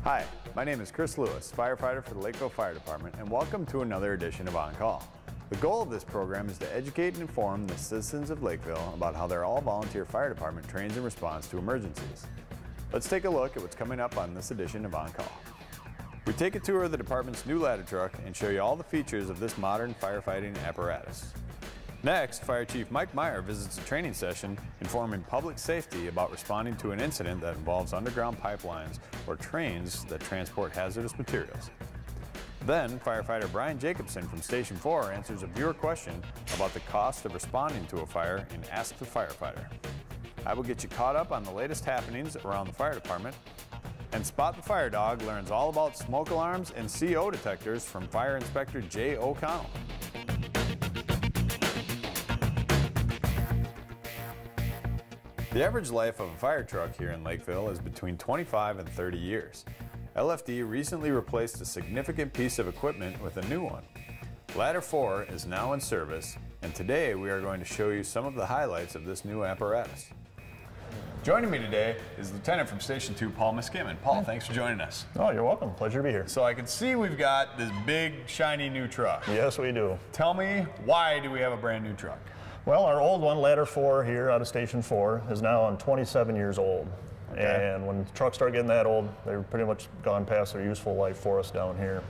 Hi, my name is Chris Lewis, firefighter for the Lakeville Fire Department, and welcome to another edition of On Call. The goal of this program is to educate and inform the citizens of Lakeville about how their all-volunteer fire department trains in response to emergencies. Let's take a look at what's coming up on this edition of On Call. We take a tour of the department's new ladder truck and show you all the features of this modern firefighting apparatus. Next, Fire Chief Mike Meyer visits a training session informing public safety about responding to an incident that involves underground pipelines or trains that transport hazardous materials. Then, Firefighter Brian Jacobson from Station 4 answers a viewer question about the cost of responding to a fire in Ask the Firefighter. I will get you caught up on the latest happenings around the fire department, and Spot the Fire Dog learns all about smoke alarms and CO detectors from Fire Inspector Jay O'Connell. The average life of a fire truck here in Lakeville is between 25 and 30 years. LFD recently replaced a significant piece of equipment with a new one. Ladder 4 is now in service, and today we are going to show you some of the highlights of this new apparatus. Joining me today is Lieutenant from Station 2, Paul Muskimen. Paul, thanks for joining us. Oh, you're welcome. Pleasure to be here. So I can see we've got this big, shiny new truck. Yes, we do. Tell me, why do we have a brand new truck? Well, our old one, Ladder 4 here out of Station 4, is now on 27 years old. Okay. And when trucks start getting that old, they're pretty much gone past their useful life for us down here.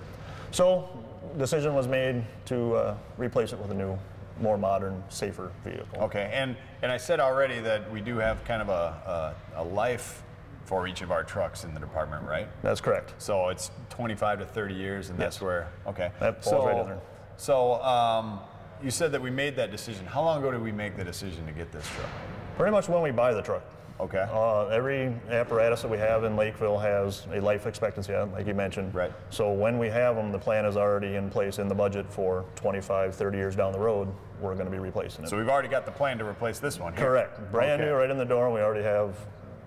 So, decision was made to replace it with a new, more modern, safer vehicle. Okay, and I said already that we do have kind of a life for each of our trucks in the department, right? That's correct. So it's 25 to 30 years, and that's where, okay. That falls right in there. So, you said that we made that decision. How long ago did we make the decision to get this truck? Pretty much when we buy the truck. Okay. Every apparatus that we have in Lakeville has a life expectancy on it, like you mentioned. Right. So when we have them, the plan is already in place in the budget for 25, 30 years down the road, we're going to be replacing it. So we've already got the plan to replace this one here. Correct. Brand new, right in the door, and we already have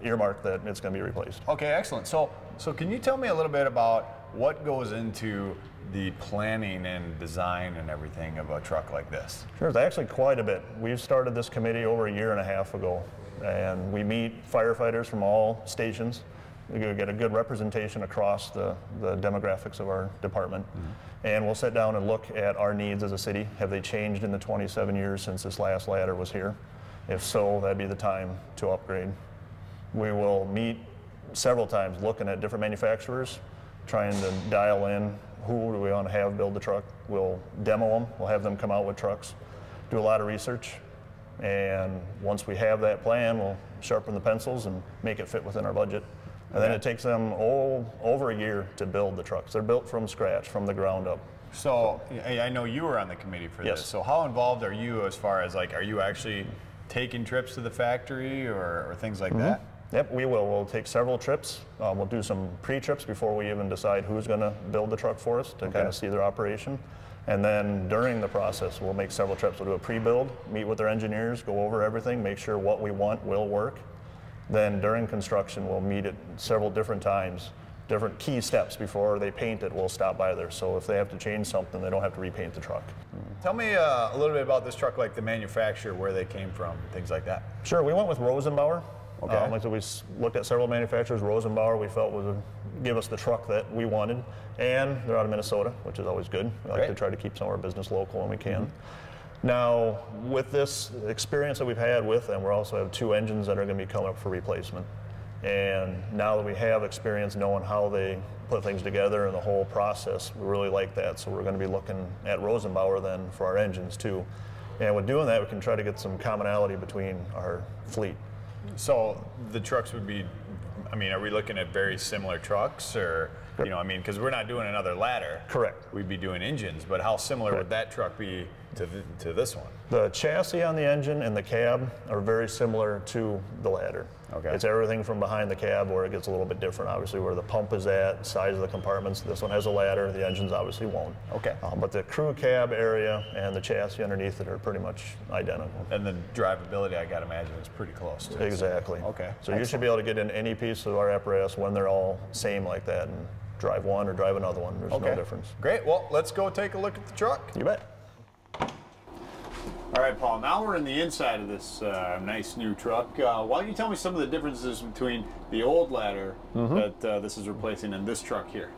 earmarked that it's going to be replaced. Okay, excellent. So can you tell me a little bit about what goes into the planning and design and everything of a truck like this? Sure, it's actually quite a bit. We've started this committee over a year and a half ago, and we meet firefighters from all stations. We get a good representation across the demographics of our department. Mm-hmm. And we'll sit down and look at our needs as a city. Have they changed in the 27 years since this last ladder was here? If so, that'd be the time to upgrade. We will meet several times looking at different manufacturers, trying to dial in who do we want to have build the truck. We'll demo them, we'll have them come out with trucks, do a lot of research, and once we have that plan, we'll sharpen the pencils and make it fit within our budget. And then it takes them over a year to build the trucks. They're built from scratch, from the ground up. So I know you were on the committee for this. So how involved are you as far as, like, are you actually taking trips to the factory or things like that? Yep, we will. We'll take several trips. We'll do some pre-trips before we even decide who's going to build the truck for us to kind of see their operation. And then during the process, we'll make several trips. We'll do a pre-build, meet with their engineers, go over everything, make sure what we want will work. Then during construction, we'll meet at several different times, different key steps before they paint it. We'll stop by there. So if they have to change something, they don't have to repaint the truck. Tell me a little bit about this truck, like the manufacturer, where they came from, things like that. Sure, we went with Rosenbauer. Okay. Like we looked at several manufacturers. Rosenbauer we felt would give us the truck that we wanted, and they're out of Minnesota, which is always good. We like to try to keep some of our business local when we can. Mm-hmm. Now, with this experience that we've had with them, we also have 2 engines that are going to be coming up for replacement. And now that we have experience knowing how they put things together and the whole process, we really like that. So we're going to be looking at Rosenbauer then for our engines too. And with doing that, we can try to get some commonality between our fleet. So the trucks would be, I mean, are we looking at very similar trucks, or, you know, I mean, because we're not doing another ladder. Correct. We'd be doing engines, but how similar would that truck be to this one? The chassis on the engine and the cab are very similar to the ladder. Okay. It's everything from behind the cab where it gets a little bit different, obviously, where the pump is at, size of the compartments. This one has a ladder, the engines obviously won't. Okay. But the crew cab area and the chassis underneath it are pretty much identical. And the drivability, I gotta imagine, is pretty close to it. Exactly. Okay. So you should be able to get in any piece of our apparatus when they're all same like that and drive one or drive another one. There's no difference. Great. Well, let's go take a look at the truck. You bet. All All right, Paul, now we're in the inside of this nice new truck. Why don't you tell me some of the differences between the old ladder that this is replacing and this truck here?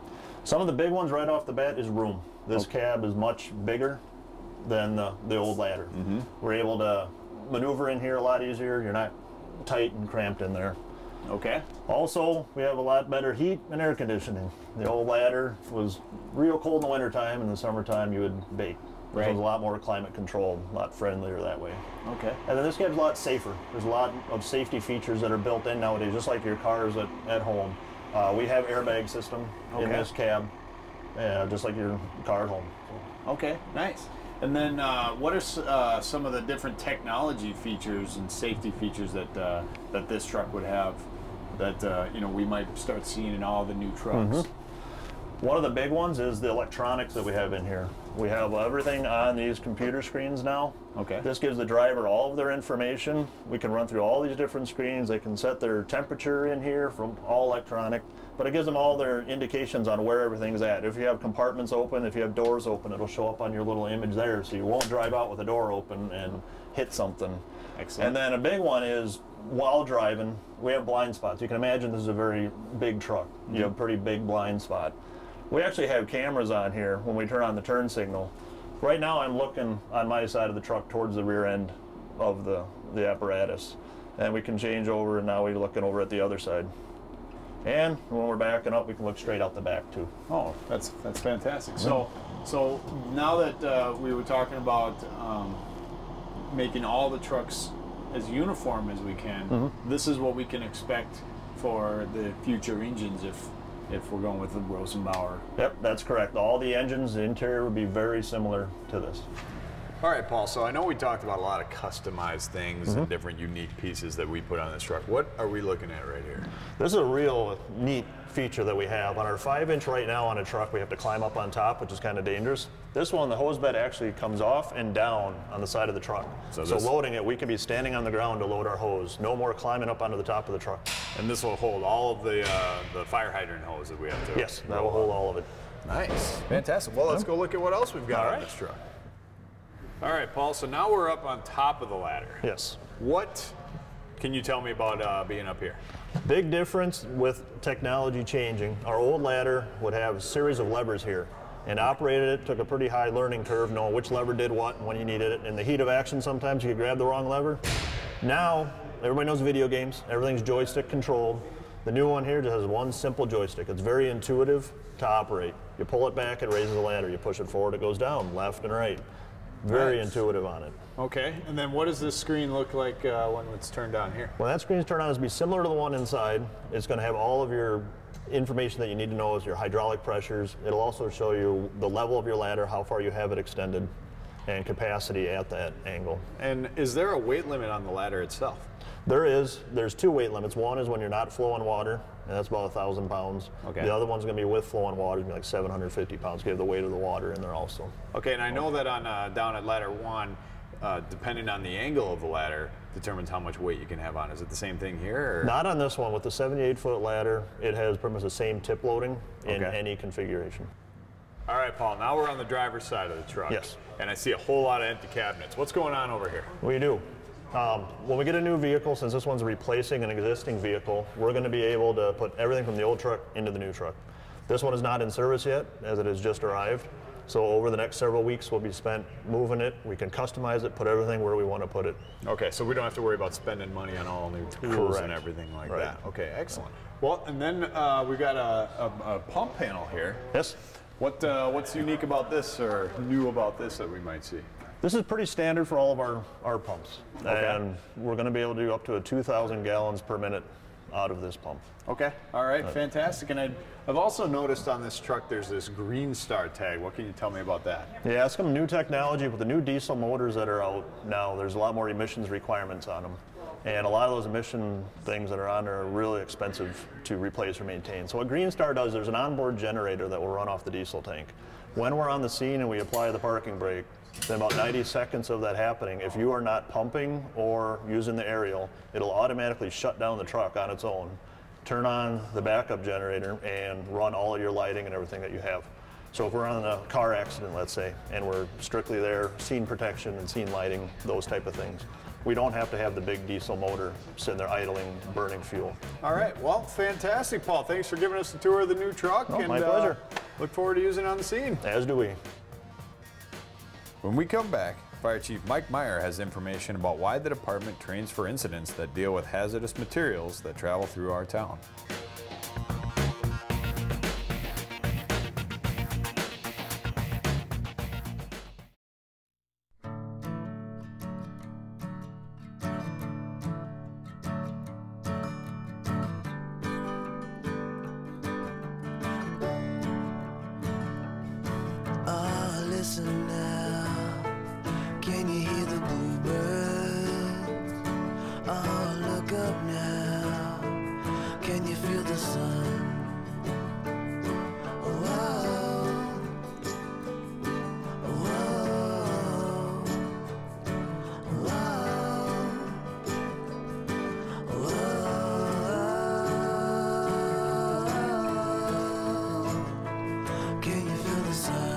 Some of the big ones right off the bat is room. This cab is much bigger than the old ladder. We're able to maneuver in here a lot easier. You're not tight and cramped in there. Okay. Also, we have a lot better heat and air conditioning. The old ladder was real cold in the wintertime. In the summertime, you would bake. Right. It was a lot more climate controlled, a lot friendlier that way. Okay. And then this cab's a lot safer. There's a lot of safety features that are built in nowadays, just like your cars at home. We have airbag system in this cab, just like your car at home. Okay, nice. And then what are some of the different technology features and safety features that that this truck would have that you know, we might start seeing in all the new trucks? One of the big ones is the electronics that we have in here. We have everything on these computer screens now. Okay. This gives the driver all of their information. We can run through all these different screens. They can set their temperature in here from all electronic, but it gives them all their indications on where everything's at. If you have compartments open, if you have doors open, it'll show up on your little image there, so you won't drive out with the door open and hit something. Excellent. And then a big one is, while driving, we have blind spots. You can imagine this is a very big truck. You have a pretty big blind spot. We actually have cameras on here when we turn on the turn signal. Right now I'm looking on my side of the truck towards the rear end of the apparatus. And we can change over, and now we're looking over at the other side. And when we're backing up, we can look straight out the back too. Oh, that's fantastic. So now that we were talking about making all the trucks as uniform as we can, this is what we can expect for the future engines if we're going with the Rosenbauer. Yep, that's correct. All the engines, the interior would be very similar to this. All right, Paul, so I know we talked about a lot of customized things and different unique pieces that we put on this truck. What are we looking at right here? This is a real neat feature that we have. On our 5-inch right now on a truck, we have to climb up on top, which is kind of dangerous. This one, the hose bed actually comes off and down on the side of the truck. So loading it, we can be standing on the ground to load our hose. No more climbing up onto the top of the truck. And this will hold all of the fire hydrant hose that we have to. Yes, that will hold all of it. Nice, fantastic. Well, let's go look at what else we've got on this truck. All right, Paul, so now we're up on top of the ladder. Yes. What can you tell me about being up here? Big difference with technology changing. Our old ladder would have a series of levers here, and operated it took a pretty high learning curve knowing which lever did what and when you needed it. In the heat of action, sometimes you could grab the wrong lever. Now, everybody knows video games. Everything's joystick controlled. The new one here just has one simple joystick. It's very intuitive to operate. You pull it back, it raises the ladder. You push it forward, it goes down, left and right. Very intuitive on it. Okay, and then what does this screen look like when it's turned on here? When that screen's turned on, it's going to be similar to the one inside. It's going to have all of your information that you need to know, is your hydraulic pressures. It'll also show you the level of your ladder, how far you have it extended, and capacity at that angle. And is there a weight limit on the ladder itself? There is. There's two weight limits. One is when you're not flowing water, and that's about 1,000 pounds. Okay. The other one's going to be with flowing water, it's going to be like 750 pounds. You have the weight of the water in there also. Okay, and I know that on down at ladder 1, depending on the angle of the ladder, determines how much weight you can have on. Is it the same thing here? Or? Not on this one. With the 78-foot ladder, it has pretty much the same tip loading in any configuration. All right, Paul, now we're on the driver's side of the truck. Yes. And I see a whole lot of empty cabinets. What's going on over here? We do. When we get a new vehicle, since this one's replacing an existing vehicle, we're going to be able to put everything from the old truck into the new truck. This one is not in service yet, as it has just arrived. So over the next several weeks, we'll be spent moving it. We can customize it, put everything where we want to put it. Okay, so we don't have to worry about spending money on all new tools and everything like that. Okay, excellent. Well, and then we've got a pump panel here. Yes. What's unique about this, or new about this, that we might see? This is pretty standard for all of our pumps. Okay. And we're going to be able to do up to 2,000 gallons per minute out of this pump. Okay. All right. Fantastic. And I've also noticed on this truck there's this Green Star tag. What can you tell me about that? Yeah, it's some new technology with the new diesel motors that are out now. There's a lot more emissions requirements on them. And a lot of those emission things that are on there are really expensive to replace or maintain. So what Green Star does, there's an onboard generator that will run off the diesel tank. When we're on the scene and we apply the parking brake, then about 90 seconds of that happening, if you are not pumping or using the aerial, it'll automatically shut down the truck on its own, turn on the backup generator, and run all of your lighting and everything that you have. So if we're on a car accident, let's say, and we're strictly there, scene protection and scene lighting, those type of things, we don't have to have the big diesel motor sitting there idling, burning fuel. All right, well, fantastic, Paul. Thanks for giving us a tour of the new truck. Oh, my pleasure. Look forward to using it on the scene. As do we. When we come back, Fire Chief Mike Meyer has information about why the department trains for incidents that deal with hazardous materials that travel through our town. Listen now, can you hear the bluebirds? Oh, look up now, can you feel the sun? Whoa, whoa, whoa, whoa. Can you feel the sun?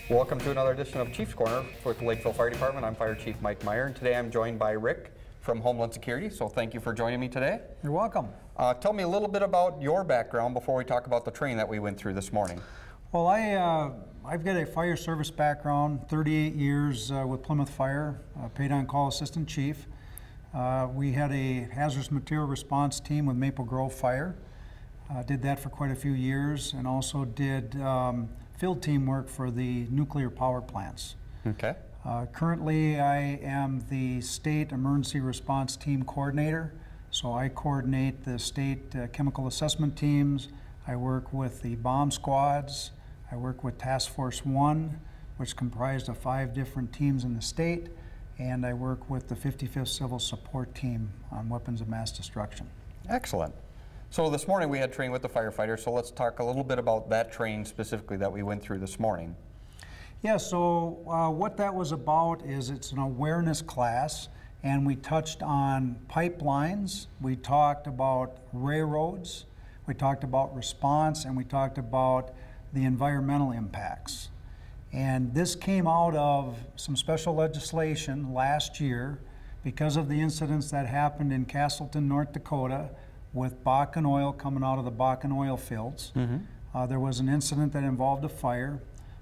Welcome to another edition of Chief's Corner with the Lakeville Fire Department. I'm Fire Chief Mike Meyer, and today I'm joined by Rick from Homeland Security, so thank you for joining me today. You're welcome. Tell me a little bit about your background before we talk about the training that we went through this morning. Well, I've got a fire service background, 38 years with Plymouth Fire, paid on-call assistant chief. We had a hazardous material response team with Maple Grove Fire. Did that for quite a few years, and also did field team work for the nuclear power plants. Okay. Currently, I am the state emergency response team coordinator. So I coordinate the state chemical assessment teams. I work with the bomb squads. I work with Task Force 1, which comprised of 5 different teams in the state. And I work with the 55th Civil Support Team on weapons of mass destruction. Excellent. So this morning we had training with the firefighters, so let's talk a little bit about that training specifically that we went through this morning. Yeah, so what that was about is it's an awareness class, and we touched on pipelines, we talked about railroads, we talked about response, and we talked about the environmental impacts. And this came out of some special legislation last year because of the incidents that happened in Castleton, North Dakota, with Bakken oil coming out of the Bakken oil fields. Mm-hmm. There was an incident that involved a fire.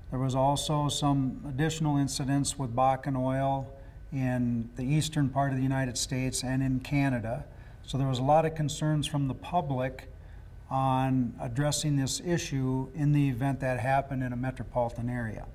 There was also some additional incidents with Bakken oil in the eastern part of the United States and in Canada. So there was a lot of concerns from the public on addressing this issue in the event that happened in a metropolitan area.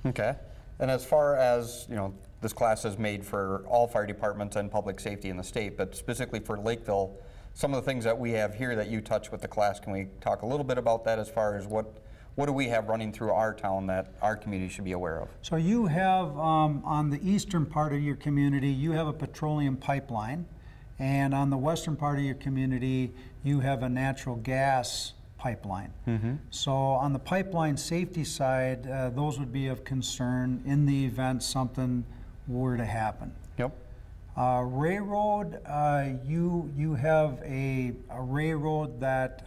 Okay. And as far as, you know, this class is made for all fire departments and public safety in the state, but specifically for Lakeville, some of the things that we have here that you touch with the class, can we talk a little bit about that as far as what do we have running through our town that our community should be aware of? So you have, on the eastern part of your community, you have a petroleum pipeline, and on the western part of your community, you have a natural gas pipeline. Mm-hmm. So on the pipeline safety side, those would be of concern in the event something were to happen. Yep. Railroad, you have a railroad that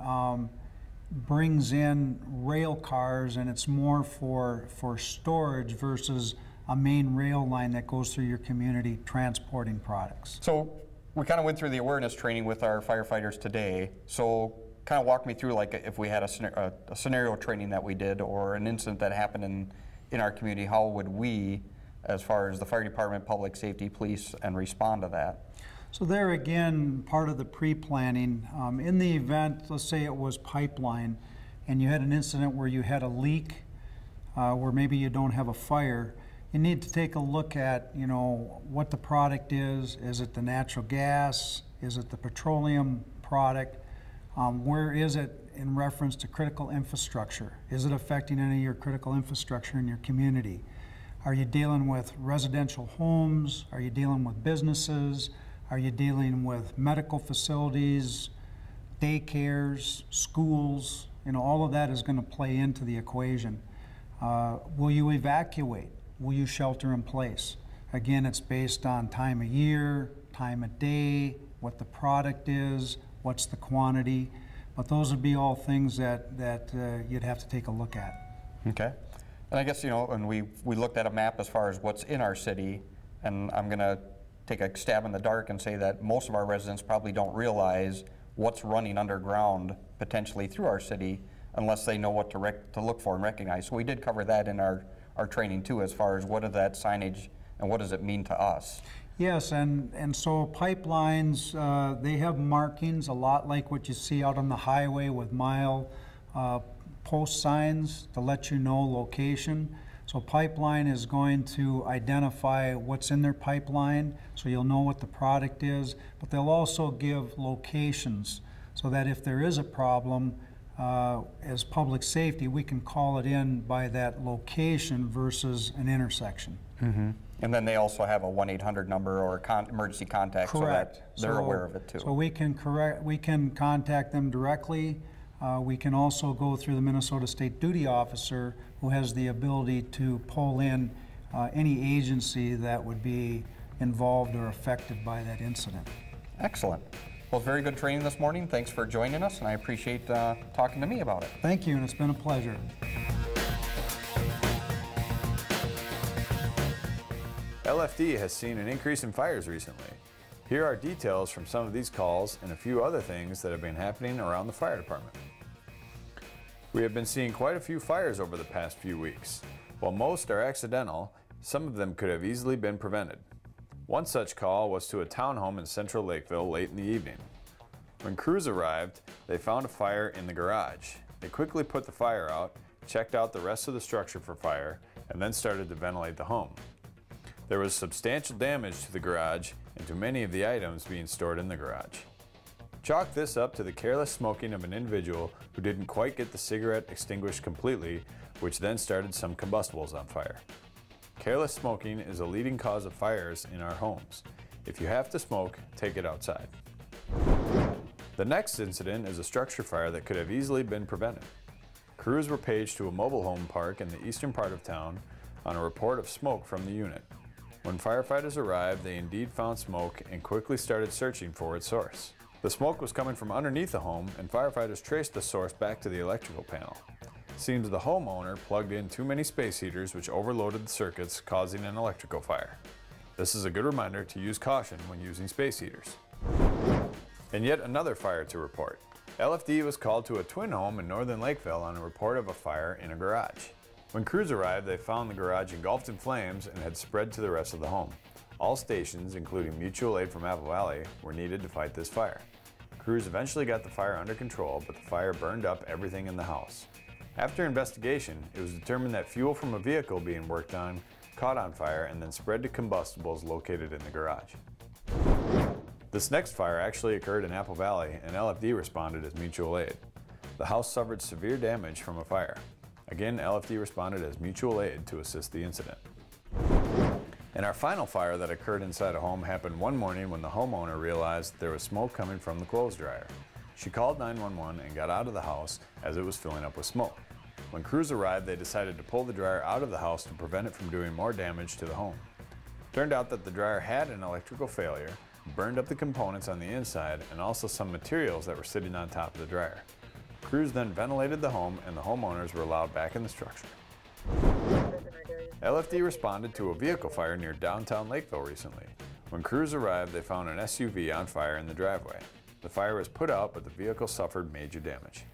brings in rail cars, and it's more for storage versus a main rail line that goes through your community transporting products. So we kind of went through the awareness training with our firefighters today. So kind of walk me through, like, if we had a scenario training that we did or an incident that happened in our community, how would we, as far as the fire department, public safety, police, and respond to that? So there again, part of the pre-planning, in the event, let's say it was pipeline, and you had an incident where you had a leak, where maybe you don't have a fire, you need to take a look at, you know, what the product is. Is it the natural gas? Is it the petroleum product? Where is it in reference to critical infrastructure? Is it affecting any of your critical infrastructure in your community? Are you dealing with residential homes? Are you dealing with businesses? Are you dealing with medical facilities, daycares, schools? You know, all of that is going to play into the equation. Will you evacuate? Will you shelter in place? Again, it's based on time of year, time of day, what the product is, what's the quantity. But those would be all things that you'd have to take a look at. Okay. And I guess, you know, and we looked at a map as far as what's in our city, and I'm going to take a stab in the dark and say that most of our residents probably don't realize what's running underground potentially through our city unless they know what to look for and recognize. So we did cover that in our training too, as far as what is that signage and what does it mean to us. Yes, and so pipelines, they have markings a lot like what you see out on the highway with mile post signs to let you know location. So pipeline is going to identify what's in their pipeline, so you'll know what the product is, but they'll also give locations so that if there is a problem, as public safety, we can call it in by that location versus an intersection. Mm-hmm. And then they also have a 1-800 number or emergency contact. Correct. So that they're aware of it too. So we can contact them directly. We can also go through the Minnesota State Duty Officer, who has the ability to pull in any agency that would be involved or affected by that incident. Excellent. Well, very good training this morning. Thanks for joining us, and I appreciate talking to me about it. Thank you, and it's been a pleasure. LFD has seen an increase in fires recently. Here are details from some of these calls and a few other things that have been happening around the fire department. We have been seeing quite a few fires over the past few weeks. While most are accidental, some of them could have easily been prevented. One such call was to a townhome in central Lakeville late in the evening. When crews arrived, they found a fire in the garage. They quickly put the fire out, checked out the rest of the structure for fire, and then started to ventilate the home. There was substantial damage to the garage and to many of the items being stored in the garage. Chalk this up to the careless smoking of an individual who didn't quite get the cigarette extinguished completely, which then started some combustibles on fire. Careless smoking is a leading cause of fires in our homes. If you have to smoke, take it outside. The next incident is a structure fire that could have easily been prevented. Crews were paged to a mobile home park in the eastern part of town on a report of smoke from the unit. When firefighters arrived, they indeed found smoke and quickly started searching for its source. The smoke was coming from underneath the home, and firefighters traced the source back to the electrical panel. Seems the homeowner plugged in too many space heaters, which overloaded the circuits, causing an electrical fire. This is a good reminder to use caution when using space heaters. And yet another fire to report. LFD was called to a twin home in northern Lakeville on a report of a fire in a garage. When crews arrived, they found the garage engulfed in flames and had spread to the rest of the home. All stations, including mutual aid from Apple Valley, were needed to fight this fire. Crews eventually got the fire under control, but the fire burned up everything in the house. After investigation, it was determined that fuel from a vehicle being worked on caught on fire and then spread to combustibles located in the garage. This next fire actually occurred in Apple Valley, and LFD responded as mutual aid. The house suffered severe damage from a fire. Again, LFD responded as mutual aid to assist the incident. And our final fire that occurred inside a home happened one morning when the homeowner realized there was smoke coming from the clothes dryer. She called 911 and got out of the house as it was filling up with smoke. When crews arrived, they decided to pull the dryer out of the house to prevent it from doing more damage to the home. Turned out that the dryer had an electrical failure, burned up the components on the inside, and also some materials that were sitting on top of the dryer. Crews then ventilated the home, and the homeowners were allowed back in the structure. LFD responded to a vehicle fire near downtown Lakeville recently. When crews arrived, they found an SUV on fire in the driveway. The fire was put out, but the vehicle suffered major damage.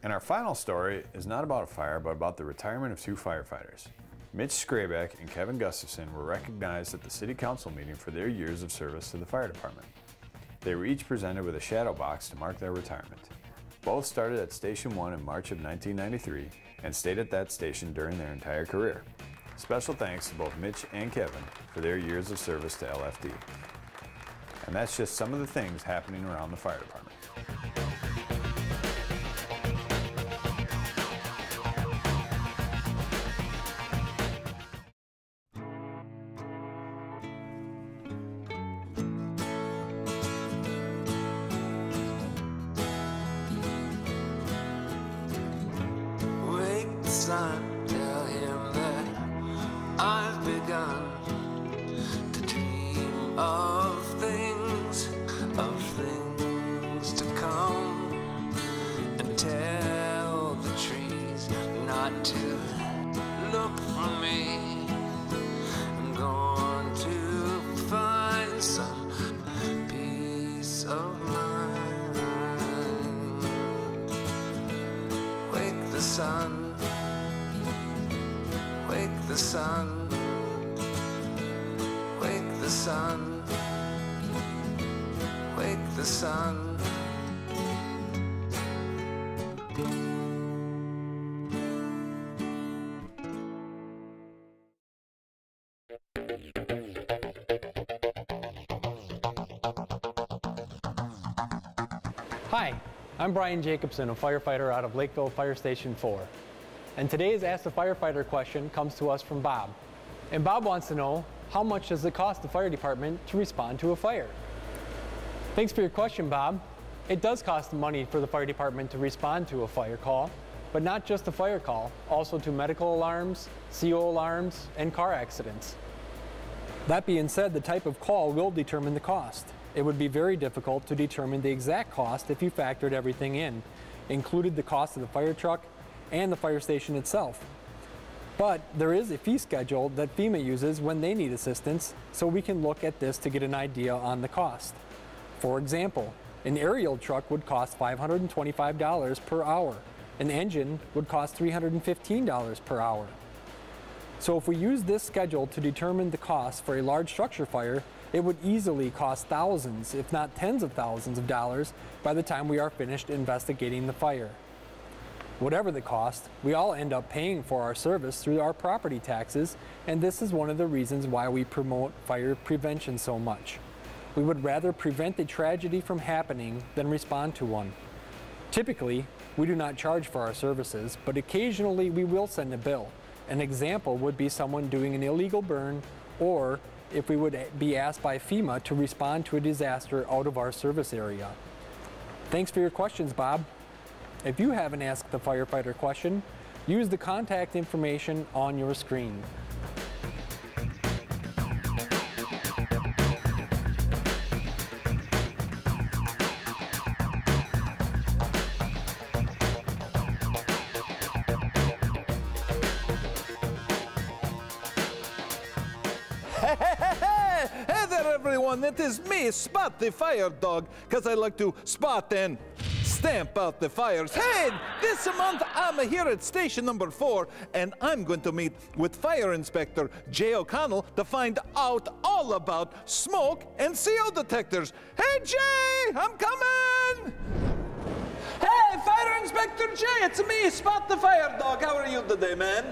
And our final story is not about a fire, but about the retirement of two firefighters. Mitch Skrabeck and Kevin Gustafson were recognized at the City Council meeting for their years of service to the fire department. They were each presented with a shadow box to mark their retirement. Both started at Station 1 in March of 1993 and stayed at that station during their entire career. Special thanks to both Mitch and Kevin for their years of service to LFD. And that's just some of the things happening around the fire department. sun. Tell him that I've begun to dream of things to come, and tell the trees not to look for me. I'm going to find some peace of mind. Wake the sun, wake the sun, wake the sun, wake the sun. Hi, I'm Brian Jacobson, a firefighter out of Lakeville Fire Station 4. And today's Ask the Firefighter question comes to us from Bob. And Bob wants to know, how much does it cost the fire department to respond to a fire? Thanks for your question, Bob. It does cost money for the fire department to respond to a fire call, but not just a fire call, also to medical alarms, CO alarms, and car accidents. That being said, the type of call will determine the cost. It would be very difficult to determine the exact cost if you factored everything in, included the cost of the fire truck and the fire station itself. But there is a fee schedule that FEMA uses when they need assistance, so we can look at this to get an idea on the cost. For example, an aerial truck would cost $525 per hour. An engine would cost $315 per hour. So if we use this schedule to determine the cost for a large structure fire, it would easily cost thousands, if not tens of thousands of dollars by the time we are finished investigating the fire. Whatever the cost, we all end up paying for our service through our property taxes, and this is one of the reasons why we promote fire prevention so much. We would rather prevent a tragedy from happening than respond to one. Typically, we do not charge for our services, but occasionally we will send a bill. An example would be someone doing an illegal burn, or if we would be asked by FEMA to respond to a disaster out of our service area. Thanks for your questions, Bob. If you have an Ask the Firefighter question, use the contact information on your screen. Hey there, everyone. It is me, Spot the Fire Dog, because I like to spot and stamp out the fires. Hey, this month I'm here at station number 4, and I'm going to meet with Fire Inspector Jay O'Connell to find out all about smoke and CO detectors. Hey, Jay, I'm coming! Hey, Fire Inspector Jay, it's me, Spot the Fire Dog. How are you today, man?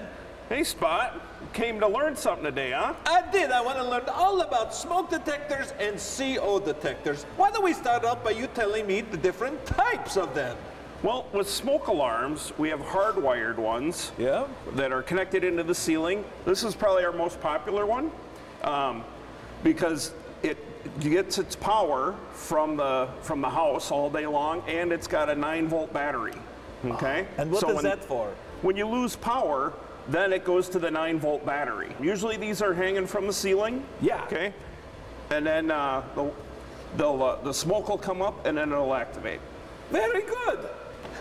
Hey, Spot. Came to learn something today, huh? I did. I want to learn all about smoke detectors and CO detectors. Why don't we start out by you telling me the different types of them? Well, with smoke alarms, we have hardwired ones that are connected into the ceiling. This is probably our most popular one because it gets its power from the house all day long, and it's got a 9-volt battery. Okay? And what is that for? When you lose power, then it goes to the 9-volt battery. Usually these are hanging from the ceiling. Yeah. Okay. And then the smoke will come up and then it'll activate. Very good.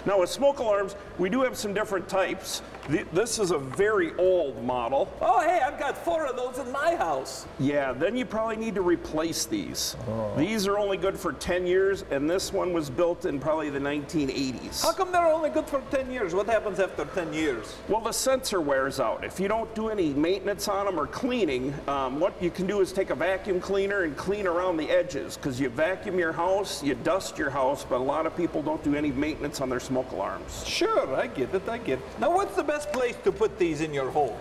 Now with smoke alarms, we do have some different types. This is a very old model. Oh, hey, I've got 4 of those in my house. Yeah, then you probably need to replace these. These are only good for 10 years, and this one was built in probably the 1980s. How come they're only good for 10 years? What happens after 10 years? Well, the sensor wears out. If you don't do any maintenance on them or cleaning, what you can do is take a vacuum cleaner and clean around the edges, because you vacuum your house, you dust your house, but a lot of people don't do any maintenance on their smoke alarms. Sure, I get it, I get it. Now, what's the best place to put these in your home?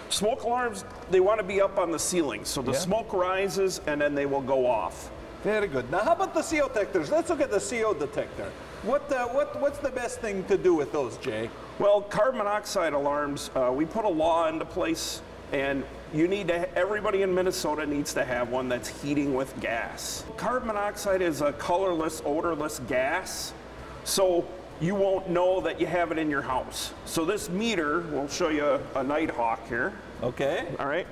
Smoke alarms, they want to be up on the ceiling, so the smoke rises and then they will go off. Very good. Now, how about the CO detectors? Let's look at the CO detector. What's the best thing to do with those, Jay? Well, carbon monoxide alarms, we put a law into place, and you need to, everybody in Minnesota needs to have one that's heating with gas. Carbon monoxide is a colorless, odorless gas. So you won't know that you have it in your house. So this meter, we'll show you a Nighthawk here. Okay. All right.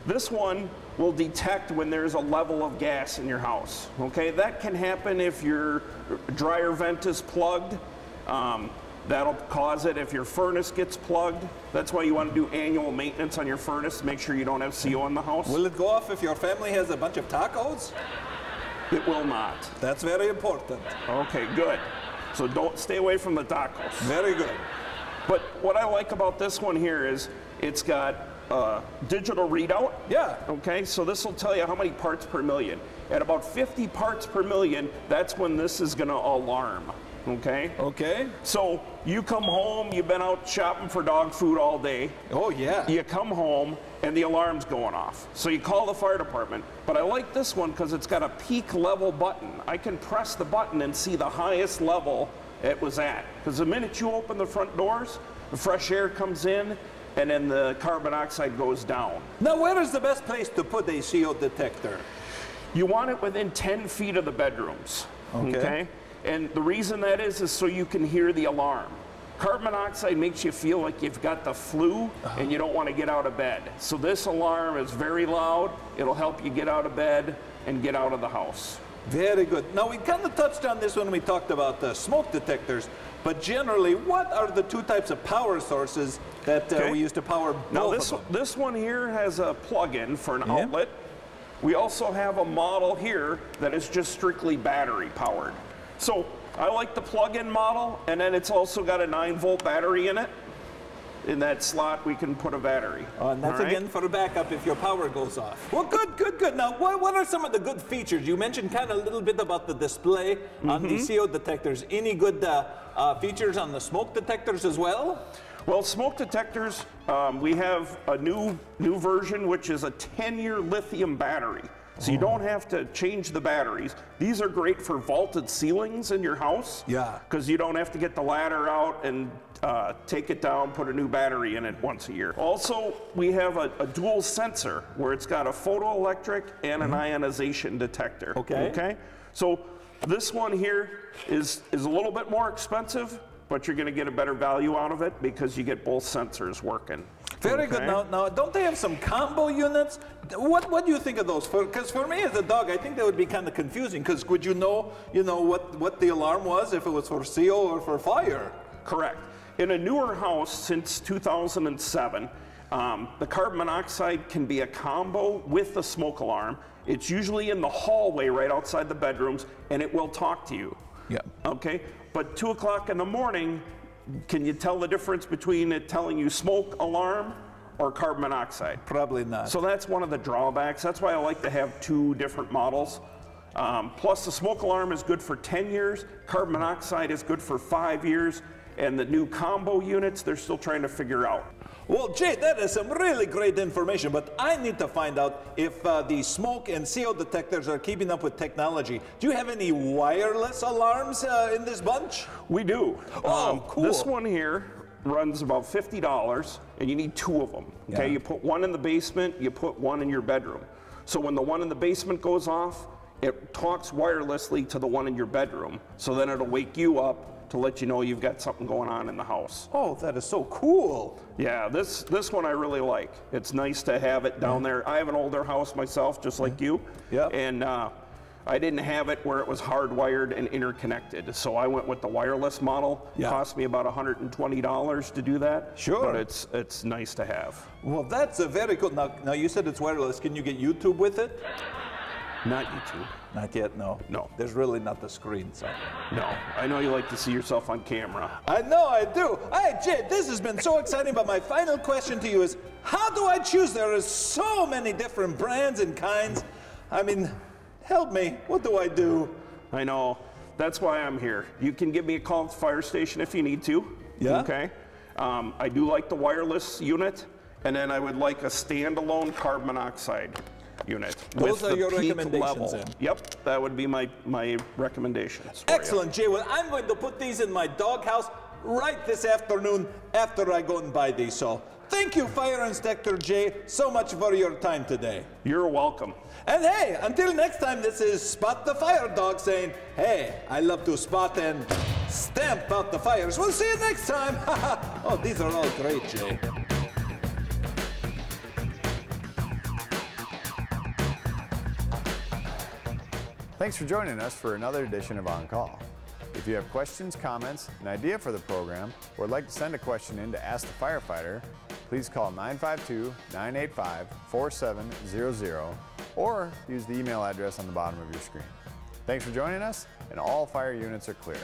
This one will detect when there's a level of gas in your house. Okay, that can happen if your dryer vent is plugged. That'll cause it if your furnace gets plugged. That's why you want to do annual maintenance on your furnace. Make sure you don't have CO in the house. Will it go off if your family has a bunch of tacos? It will not. That's very important. Okay, good. So don't stay away from the tacos. Very good. But what I like about this one here is it's got digital readout. Yeah. Okay, so this will tell you how many parts per million. At about 50 parts per million, that's when this is going to alarm. Okay? Okay. So you come home, you've been out shopping for dog food all day. Oh, yeah. You come home and the alarm's going off. So you call the fire department. But I like this one because it's got a peak level button. I can press the button and see the highest level it was at. Because the minute you open the front doors, the fresh air comes in and then the carbon dioxide goes down. Now, where is the best place to put a CO detector? You want it within 10 feet of the bedrooms. Okay? And the reason that is so you can hear the alarm. Carbon monoxide makes you feel like you've got the flu and you don't want to get out of bed. So this alarm is very loud. It'll help you get out of bed and get out of the house. Very good. Now, we kind of touched on this when we talked about the smoke detectors, but generally, what are the two types of power sources that we use to power both now of them? this one here has a plug-in for an outlet. We also have a model here that is just strictly battery powered. So I like the plug-in model, and then it's also got a 9-volt battery in it. In that slot, we can put a battery. And that's again for a backup if your power goes off. Well, good, good, good. Now, what are some of the good features? You mentioned kind of a little bit about the display on the CO detectors. Any good features on the smoke detectors as well? Well, smoke detectors, we have a new version, which is a 10-year lithium battery. So you don't have to change the batteries. These are great for vaulted ceilings in your house. Yeah. Because you don't have to get the ladder out and take it down, put a new battery in it once a year. Also, we have a dual sensor where it's got a photoelectric and an ionization detector. Okay. So this one here is a little bit more expensive, but you're going to get a better value out of it because you get both sensors working. Very good. Now, don't they have some combo units? What do you think of those? Because for me as a dog, I think that would be kind of confusing. Because would you know what the alarm was if it was for CO or for fire? Correct. In a newer house since 2007, the carbon monoxide can be a combo with the smoke alarm. It's usually in the hallway right outside the bedrooms, and it will talk to you. Yeah. Okay. But 2 o'clock in the morning, can you tell the difference between it telling you smoke alarm or carbon monoxide? Probably not. So that's one of the drawbacks. That's why I like to have 2 different models. Plus the smoke alarm is good for 10 years, carbon monoxide is good for 5 years, and the new combo units, they're still trying to figure out. Well, Jay, that is some really great information, but I need to find out if the smoke and CO detectors are keeping up with technology. Do you have any wireless alarms in this bunch? We do. Oh, cool. This one here runs about $50, and you need 2 of them. Okay, you put one in the basement, you put one in your bedroom. So when the one in the basement goes off, it talks wirelessly to the one in your bedroom. So then it'll wake you up to let you know you've got something going on in the house. Oh, that is so cool. Yeah, this one I really like. It's nice to have it down there. I have an older house myself, just like you. Yeah. And I didn't have it where it was hardwired and interconnected. So I went with the wireless model. It cost me about $120 to do that. Sure. But it's nice to have. Well, that's a very cool. Now you said it's wireless. Can you get YouTube with it? Not YouTube. Not yet, no. No. There's really not the screen, so. No, I know you like to see yourself on camera. I know I do. Hey, Jay, this has been so exciting, but my final question to you is, how do I choose? There are so many different brands and kinds. I mean, help me. What do I do? I know. That's why I'm here. You can give me a call at the fire station if you need to. Yeah. Okay. I do like the wireless unit, and then I would like a standalone carbon monoxide unit. Those are your recommendations then? Yep, that would be my recommendations. Excellent, Jay. Well, I'm going to put these in my doghouse right this afternoon after I go and buy these. So thank you, Fire Inspector Jay, so much for your time today. You're welcome. And hey, until next time, this is Spot the Fire Dog saying, hey, I love to spot and stamp out the fires. We'll see you next time. Oh, these are all great, Joe. Thanks for joining us for another edition of On Call. If you have questions, comments, an idea for the program, or would like to send a question in to Ask the Firefighter, please call 952-985-4700 or use the email address on the bottom of your screen. Thanks for joining us, and all fire units are clear.